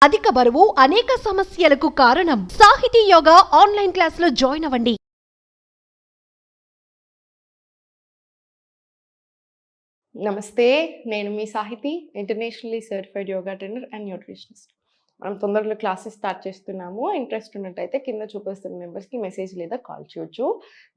అధిక బరువు అనేక సమస్యలకు కారణం. సాహితీ యోగా ఆన్లైన్ క్లాసులో జాయిన్ అవ్వండి. నమస్తే, నేను మీ Sahithi, internationally certified yoga trainer and nutritionist. మనం తొందరలో క్లాసెస్ స్టార్ట్ చేస్తున్నాము. ఇంట్రెస్ట్ ఉన్నట్టయితే కింద చూపిస్తున్న నెంబర్స్కి మెసేజ్ లేదా కాల్ చేయొచ్చు.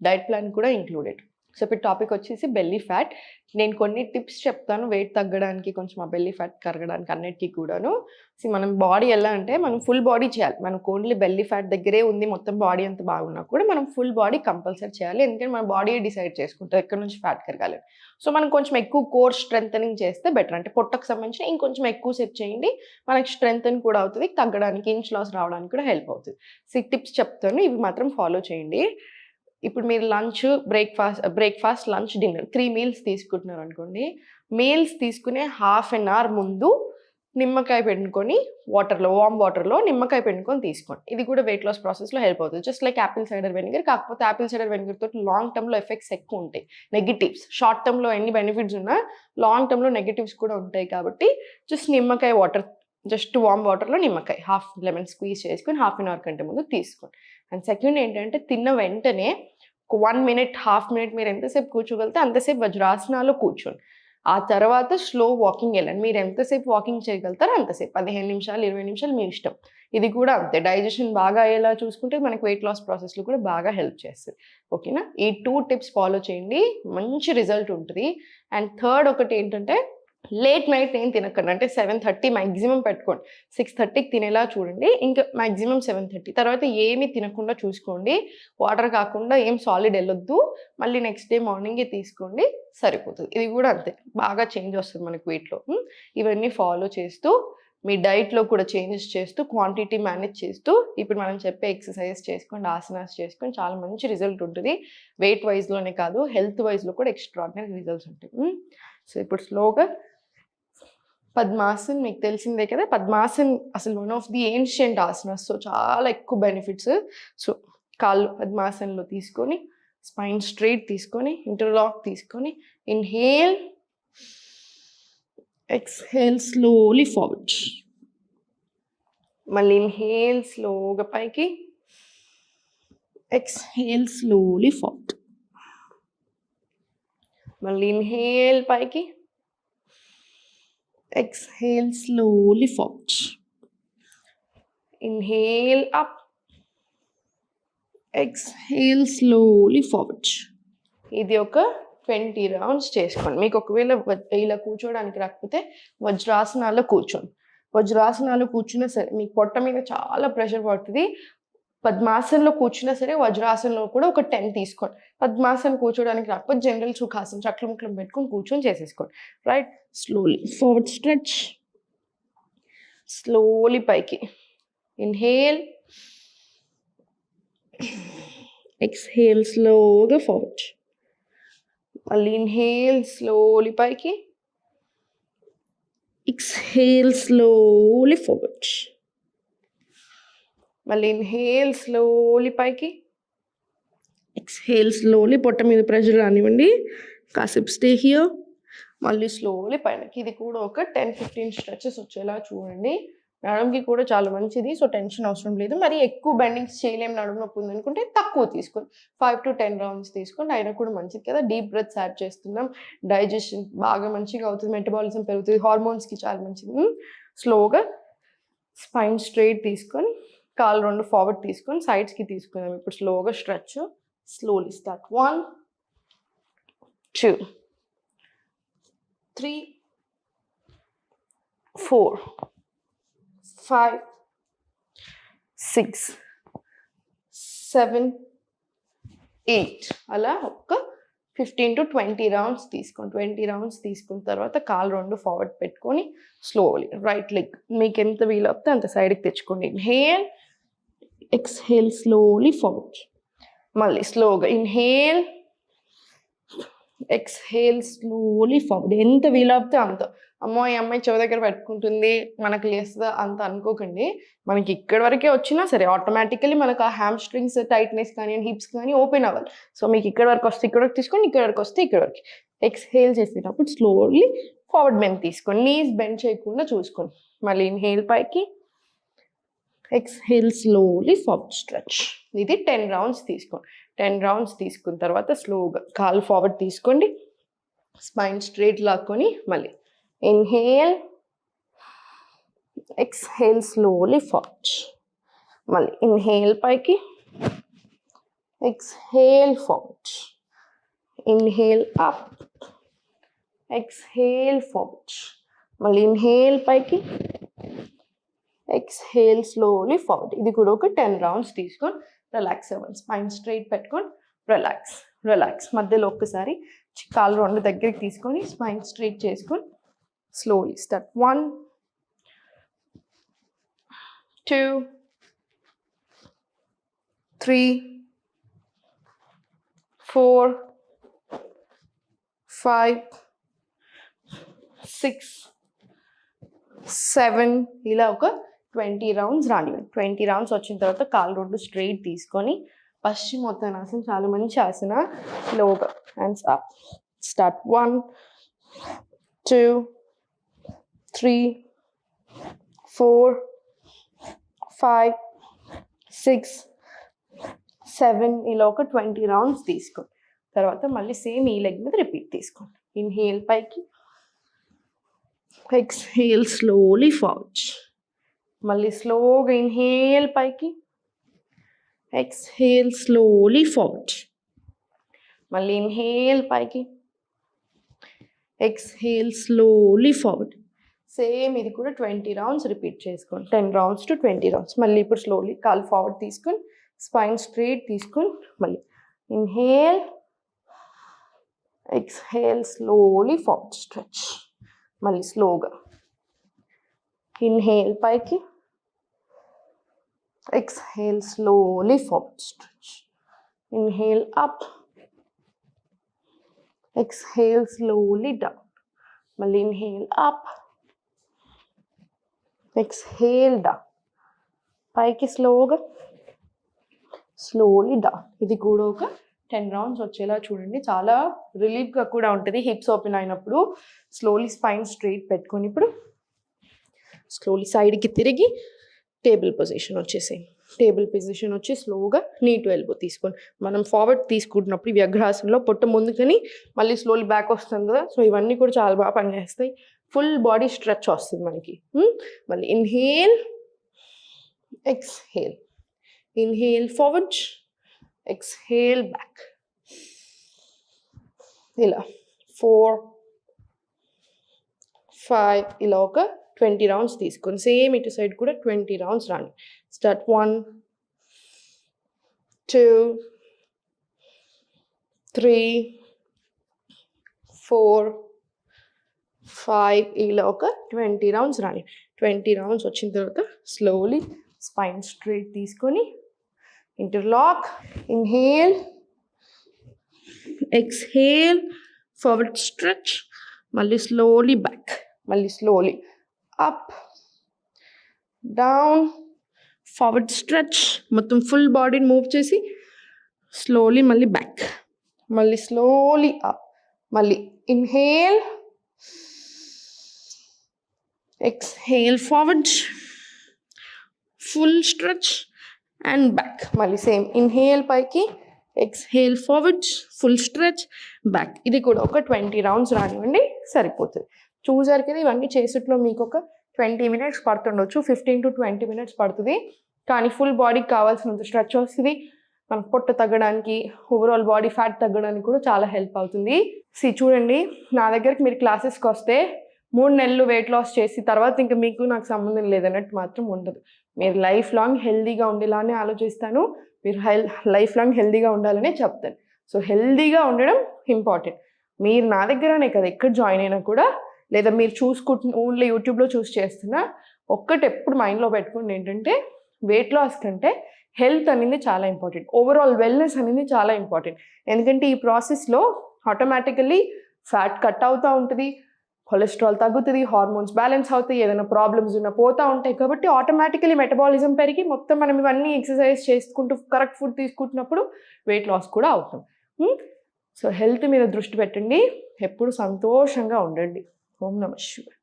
డైట్ ప్లాన్ కూడా ఇంక్లూడెడ్. సో ఇప్పుడు టాపిక్ వచ్చేసి బెల్లీ ఫ్యాట్. నేను కొన్ని టిప్స్ చెప్తాను వెయిట్ తగ్గడానికి, కొంచెం ఆ బెల్లీ ఫ్యాట్ కరగడానికి, అన్నిటికీ కూడాను. సో మనం బాడీ ఎలా అంటే మనం ఫుల్ బాడీ చేయాలి. మనకు ఓన్లీ బెల్లీ ఫ్యాట్ దగ్గరే ఉంది, మొత్తం బాడీ అంత బాగున్నా కూడా మనం ఫుల్ బాడీ కంపల్సరీ చేయాలి. ఎందుకంటే మన బాడీ డిసైడ్ చేసుకుంటాం ఎక్కడి నుంచి ఫ్యాట్ కరగాలి. సో మనం కొంచెం ఎక్కువ కోర్ స్ట్రెంథనింగ్ చేస్తే బెటర్. అంటే పొట్టకు సంబంధించిన ఇంకొంచెం ఎక్కువ సేపు చేయండి, మనకి స్ట్రెంథన్ కూడా అవుతుంది, తగ్గడానికి ఇంచ్ లాస్ రావడానికి కూడా హెల్ప్ అవుతుంది. సో ఈ టిప్స్ చెప్తాను, ఇవి మాత్రం ఫాలో చేయండి. ఇప్పుడు మీరు lunch, breakfast, lunch, dinner 3 meals తీసుకుంటున్నారు అనుకోండి. మీల్స్ తీసుకునే హాఫ్ అన్ అవర్ ముందు నిమ్మకాయ పిండుకొని వామ్ వాటర్లో నిమ్మకాయ పిండుకొని తీసుకోండి. ఇది కూడా వెయిట్ లాస్ ప్రాసెస్లో హెల్ప్ అవుతుంది. Just like Apple cider vinegar. కాకపోతే యాపిల్ సైడర్ వెనిగర్ తోటి లాంగ్ టర్మ్లో ఎఫెక్ట్స్ ఎక్కువ ఉంటాయి, నెగిటివ్స్. షార్ట్ టర్మ్లో ఎన్ని బెనిఫిట్స్ ఉన్నా లాంగ్ టర్మ్లో నెగిటివ్స్ కూడా ఉంటాయి. కాబట్టి జస్ట్ నిమ్మకాయ వాటర్, జస్ట్ వామ్ వాటర్లో నిమ్మకాయ హాఫ్ లెమన్ స్క్వీజ్ చేసుకొని హాఫ్ అన్ అవర్ కంటే ముందు తీసుకోండి. అండ్ సెకండ్ ఏంటంటే తిన్న వెంటనే 1 మినిట్, హాఫ్ మినిట్ మీరు ఎంతసేపు కూర్చోగలితే అంతసేపు వజ్రాసనాలు కూర్చోండి. ఆ తర్వాత స్లో వాకింగ్ వెళ్ళండి. మీరు ఎంతసేపు వాకింగ్ చేయగలుగుతారో అంతసేపు, 15 నిమిషాలు, 20 నిమిషాలు మీ ఇష్టం. ఇది కూడా అంతే, డైజెషన్ బాగా అయ్యేలా చూసుకుంటే మనకి వెయిట్ లాస్ ప్రాసెస్లో కూడా బాగా హెల్ప్ చేస్తుంది. ఓకేనా? ఈ 2 టిప్స్ ఫాలో చేయండి, మంచి రిజల్ట్ ఉంటుంది. అండ్ థర్డ్ ఒకటి ఏంటంటే లేట్ నైట్ ఏం తినకండి. అంటే 7:30 మ్యాక్సిమం పెట్టుకోండి. 6:30కి తినేలా చూడండి, ఇంకా మ్యాక్సిమం 7:30 తర్వాత ఏమీ తినకుండా చూసుకోండి. వాటర్ కాకుండా ఏం సాలిడ్ వెళ్ళొద్దు. మళ్ళీ నెక్స్ట్ డే మార్నింగే తీసుకోండి, సరిపోతుంది. ఇది కూడా అంతే, బాగా చేంజ్ వస్తుంది మనకి వెయిట్లో. ఇవన్నీ ఫాలో చేస్తూ మీ డైట్లో కూడా చేంజెస్ చేస్తూ, క్వాంటిటీ మేనేజ్ చేస్తూ, ఇప్పుడు మనం చెప్పే ఎక్సర్సైజెస్ చేసుకోండి, ఆసనాస్ చేసుకొని చాలా మంచి రిజల్ట్ ఉంటుంది. వెయిట్ వైజ్లోనే కాదు, హెల్త్ వైజ్లో కూడా ఎక్స్ట్రాడినరీ రిజల్ట్స్ ఉంటాయి. సో ఇప్పుడు స్లోగా పద్మాసన్ మీకు తెలిసిందే కదా. పద్మాసన్ అసలు one of the ancient asanas. So చాలా ఎక్కువ బెనిఫిట్స్. సో కాళ్ళు పద్మాసన్లో తీసుకొని స్పైన్ స్ట్రైట్ తీసుకొని ఇంటర్లాక్ తీసుకొని ఇన్హేల్, ఎక్స్హేల్ స్లోలీ ఫార్వర్డ్. మళ్ళీ ఇన్హేల్ స్లోగా పైకి, ఎక్స్హేల్ స్లోలీ ఫార్వర్డ్. మళ్ళీ ఇన్హేల్ పైకి, exhale slowly forward. Inhale up, exhale slowly forward. ఇది ఒక 20 రౌండ్స్ చేసుకోండి. మీకు ఒకవేళ ఇలా కూర్చోడానికి రాకపోతే వజ్రాసనాల్లో కూర్చోండి. వజ్రాసనాలు కూర్చున్నా సరే మీకు పొట్ట మీద చాలా ప్రెషర్ పడుతుంది. పద్మాసనంలో కూర్చున్నా సరే వజ్రాసనంలో కూడా ఒక 10 తీసుకోండి. పద్మాసనం కూర్చోడానికి రాకపోతే జనరల్ సుఖాసనం చక్ల ముక్కలు పెట్టుకొని కూర్చొని చేసేసుకోండి. Right? Slowly forward stretch, slowly పైకి. ఇన్హేల్, ఎక్స్హేల్ స్లోగా ఫార్వర్డ్. మళ్ళీ ఇన్హేల్ స్లోలీ పైకి, ఎక్స్హేల్ స్లోలీ ఫార్వర్డ్. మళ్ళీ ఇన్హేల్ స్లోలీ పైకి, ఎక్స్హేల్ స్లోలీ. పొట్ట మీద ప్రెషర్ రానివ్వండి, కాసేపు స్టే హియర్. మళ్ళీ స్లోలీ పైనకి. ఇది కూడా ఒక 10-15 స్ట్రెచెస్ వచ్చేలా చూడండి. నడుముకి కూడా చాలా మంచిది. సో టెన్షన్ అవసరం లేదు. మరి ఎక్కువ బెండింగ్స్ చేయలేము, నడుము నొప్పి ఉంది అనుకుంటే తక్కువ తీసుకోండి. 5 to 10 రౌండ్స్ తీసుకోండి, అయినా కూడా మంచిది కదా. డీప్ బ్రెత్స్ యాడ్ చేస్తున్నాం, డైజెషన్ బాగా మంచిగా అవుతుంది, మెటబాలిజం పెరుగుతుంది, హార్మోన్స్కి చాలా మంచిది. స్లోగా స్పైన్ స్ట్రైట్ తీసుకొని కాళ్ళు 2 ఫార్వర్డ్ తీసుకొని సైడ్స్కి తీసుకుందాం. ఇప్పుడు స్లోగా స్ట్రెచ్. Slowly start. 1, 2, 3, 4, 5, 6, 7, 8 అలా ఒక 15 to 20 రౌండ్స్ తీసుకోండి. 20 రౌండ్స్ తీసుకున్న తర్వాత కాళ్ళు 2 ఫార్వర్డ్ పెట్టుకొని స్లోలీ రైట్ లెగ్ మీకు ఎంత వీలవుతే అంత సైడ్కి తెచ్చుకోండి. Inhale, exhale slowly forward. మళ్ళీ స్లోగా ఇన్హేల్, ఎక్స్హేల్ స్లోలీ ఫార్వర్డ్. ఎంత వీలవుతే అంత. అమ్మో ఈ అమ్మాయి చెవి దగ్గర పెట్టుకుంటుంది, మనకు లేస్తుందా అంత అనుకోకండి. మనకి ఇక్కడి వరకే వచ్చినా సరే ఆటోమేటికలీ మనకు ఆ హ్యామ్ స్ట్రింగ్స్ టైట్నెస్ కానీ హిప్స్ కానీ ఓపెన్ అవ్వాలి. సో మీకు ఇక్కడ వరకు వస్తే ఇక్కడ వరకు తీసుకోండి, ఇక్కడ వరకు వస్తే ఇక్కడ వరకు. ఎక్స్హేల్ చేసేటప్పుడు స్లోలీ ఫార్వర్డ్ బెండ్ తీసుకోండి, నీస్ బెండ్ చేయకుండా చూసుకోండి. మళ్ళీ ఇన్హేల్ పైకి, ఎక్స్హేల్ స్లోలీ ఫార్వర్డ్ స్ట్రెచ్. ఇది 10 రౌండ్స్ తీసుకోండి. 10 రౌండ్స్ తీసుకున్న తర్వాత స్లోగా కాలు ఫార్వర్డ్ తీసుకోండి, స్పైన్ స్ట్రైట్ లాక్కొని మళ్ళీ ఇన్హేల్, ఎక్స్హేల్ స్లోలీ ఫార్వర్డ్, మళ్ళీ ఇన్హేల్ పైకి, exhale forward, inhale up, exhale forward, మళ్ళీ ఇన్హేల్ పైకి, ఎక్స్హేల్ స్లోలీ ఫార్వర్డ్. ఇది కూడా ఒక 10 రౌండ్స్ తీసుకొని రిలాక్స్ అవ్వండి. స్పైన్ స్ట్రైట్ పెట్టుకొని రిలాక్స్ రిలాక్స్. మధ్యలో ఒక్కసారి కాలు రెండు దగ్గరికి తీసుకొని స్పైన్ స్ట్రైట్ చేసుకొని స్లోలీ స్టార్ట్. 1 2 3 4 5 6 7 ఇలా ఒక 20 రౌండ్స్ రానివ్వండి. 20 రౌండ్స్ వచ్చిన తర్వాత కాలు రెండు స్ట్రైట్ తీసుకొని పశ్చిమోత్తానాసన, చాలా మంచి ఆసన. స్లోగా హ్యాండ్స్ అప్, స్టార్ట్. 1 2 3 4 5 6 7 ఇలా ఒక 20 రౌండ్స్ తీసుకోండి. తర్వాత మళ్ళీ సేమ్ ఈ లెగ్ మీద రిపీట్ తీసుకోండి. ఇన్హేల్ పైకి, ఎక్స్హేల్ స్లోలీ ఫార్వర్డ్, మళ్ళీ స్లోగా ఇన్హేల్ పైకి, ఎక్స్హేల్ స్లోలీ ఫార్వర్డ్, మళ్ళీ ఇన్హేల్ పైకి, ఎక్స్హేల్ స్లోలీ ఫార్వర్డ్. సేమ్ ఇది కూడా 20 రౌండ్స్ రిపీట్ చేసుకోండి. 10 రౌండ్స్ టు 20 రౌండ్స్. మళ్ళీ ఇప్పుడు స్లోలీ కాలు ఫార్వర్డ్ తీసుకొని స్పైన్ స్ట్రైట్ తీసుకొని మళ్ళీ inhale, exhale slowly forward stretch, మళ్ళీ స్లోగా ఇన్హేల్ పైకి, exhale slowly forward stretch, inhale up, exhale slowly down, మళ్ళీ ఇన్హేల్ అప్, ఎక్స్హేల్ డౌన్, పైకి స్లోగా స్లోలీ డౌన్. ఇది కూడా ఒక 10 రౌండ్స్ వచ్చేలా చూడండి. చాలా రిలీఫ్గా కూడా ఉంటుంది హిప్స్ ఓపెన్ అయినప్పుడు. స్లోలీ స్పైన్ స్ట్రైట్ పెట్టుకొని ఇప్పుడు స్లోలీ సైడ్కి తిరిగి టేబుల్ పొజిషన్ వచ్చేసేయి. టేబుల్ పొజిషన్ వచ్చి స్లోగా నీ టు ఎల్బో తీసుకొని మనం ఫార్వర్డ్ తీసుకుంటున్నప్పుడు వ్యగ్రాసనంలో పొట్ట ముందుకని మళ్ళీ స్లోలీ బ్యాక్ వస్తుంది కదా. సో ఇవన్నీ కూడా చాలా బాగా పనిచేస్తాయి. ఫుల్ బాడీ స్ట్రెచ్ వస్తుంది మనకి. మళ్ళీ inhale, exhale, inhale forward, exhale back. ఇలా 4 5 ఇలా ఒక 20 రౌండ్స్ తీసుకొని సేమ్ ఇటు సైడ్ కూడా 20 రౌండ్స్ రాండి. స్టార్ట్. 1 2 3 4 5 ఇలా ఒక 20 రౌండ్స్ రాండి. 20 రౌండ్స్ వచ్చిన తర్వాత స్లోలీ స్పైన్ స్ట్రైట్ తీసుకొని interlock, inhale, exhale, forward stretch, మళ్ళీ స్లోలీ బ్యాక్, మళ్ళీ slowly up, down, forward stretch, మొత్తం ఫుల్ బాడీని మూవ్ చేసి స్లోలీ మళ్ళీ బ్యాక్, మళ్ళీ స్లోలీ అప్, మళ్ళీ inhale, exhale forward, full stretch and back, మళ్ళీ సేమ్ ఇన్హేల్ పైకి, exhale forward, full stretch, back. ఇది కూడా ఒక 20 రౌండ్స్ రానివ్వండి, సరిపోతుంది. చూసారు కదా, ఇవన్నీ చేసేట్లో మీకు ఒక 20 మినిట్స్ పడుతుండొచ్చు, 15 to 20 మినిట్స్ పడుతుంది. కానీ ఫుల్ బాడీకి కావాల్సినంత స్ట్రెచ్ వస్తుంది. మన పొట్ట తగ్గడానికి, ఓవరాల్ బాడీ ఫ్యాట్ తగ్గడానికి కూడా చాలా హెల్ప్ అవుతుంది. చూడండి, నా దగ్గరికి మీరు క్లాసెస్కి వస్తే 3 నెలలు వెయిట్ లాస్ చేసి తర్వాత ఇంకా మీకు నాకు సంబంధం లేదన్నట్టు మాత్రం ఉండదు. మీరు లైఫ్ లాంగ్ హెల్దీగా ఉండేలానే ఆలోచిస్తాను. మీరు లైఫ్ లాంగ్ హెల్దీగా ఉండాలనే చెప్తాను. సో హెల్దీగా ఉండడం ఇంపార్టెంట్. మీరు నా దగ్గరనే కదా ఎక్కడ జాయిన్ అయినా కూడా, లేదా మీరు ఓన్లీ యూట్యూబ్లో చూస్ చేస్తున్నా, ఒక్కటి ఎప్పుడు మైండ్లో పెట్టుకోండి ఏంటంటే, వెయిట్ లాస్ కంటే హెల్త్ అనేది చాలా ఇంపార్టెంట్. ఓవరాల్ వెల్నెస్ అనేది చాలా ఇంపార్టెంట్. ఎందుకంటే ఈ ప్రాసెస్లో ఆటోమేటికల్లీ ఫ్యాట్ కట్ అవుతూ ఉంటుంది, కొలెస్ట్రాల్ తగ్గుతుంది, హార్మోన్స్ బ్యాలెన్స్ అవుతాయి, ఏదైనా ప్రాబ్లమ్స్ ఉన్నా పోతూ ఉంటాయి. కాబట్టి ఆటోమేటికలీ మెటబాలిజం పెరిగి మొత్తం మనం ఇవన్నీ ఎక్సర్సైజ్ చేసుకుంటూ కరెక్ట్ ఫుడ్ తీసుకుంటున్నప్పుడు వెయిట్ లాస్ కూడా అవుతాం. సో హెల్త్ మీద దృష్టి పెట్టండి, ఎప్పుడు సంతోషంగా ఉండండి. ఓం నమః శివాయ.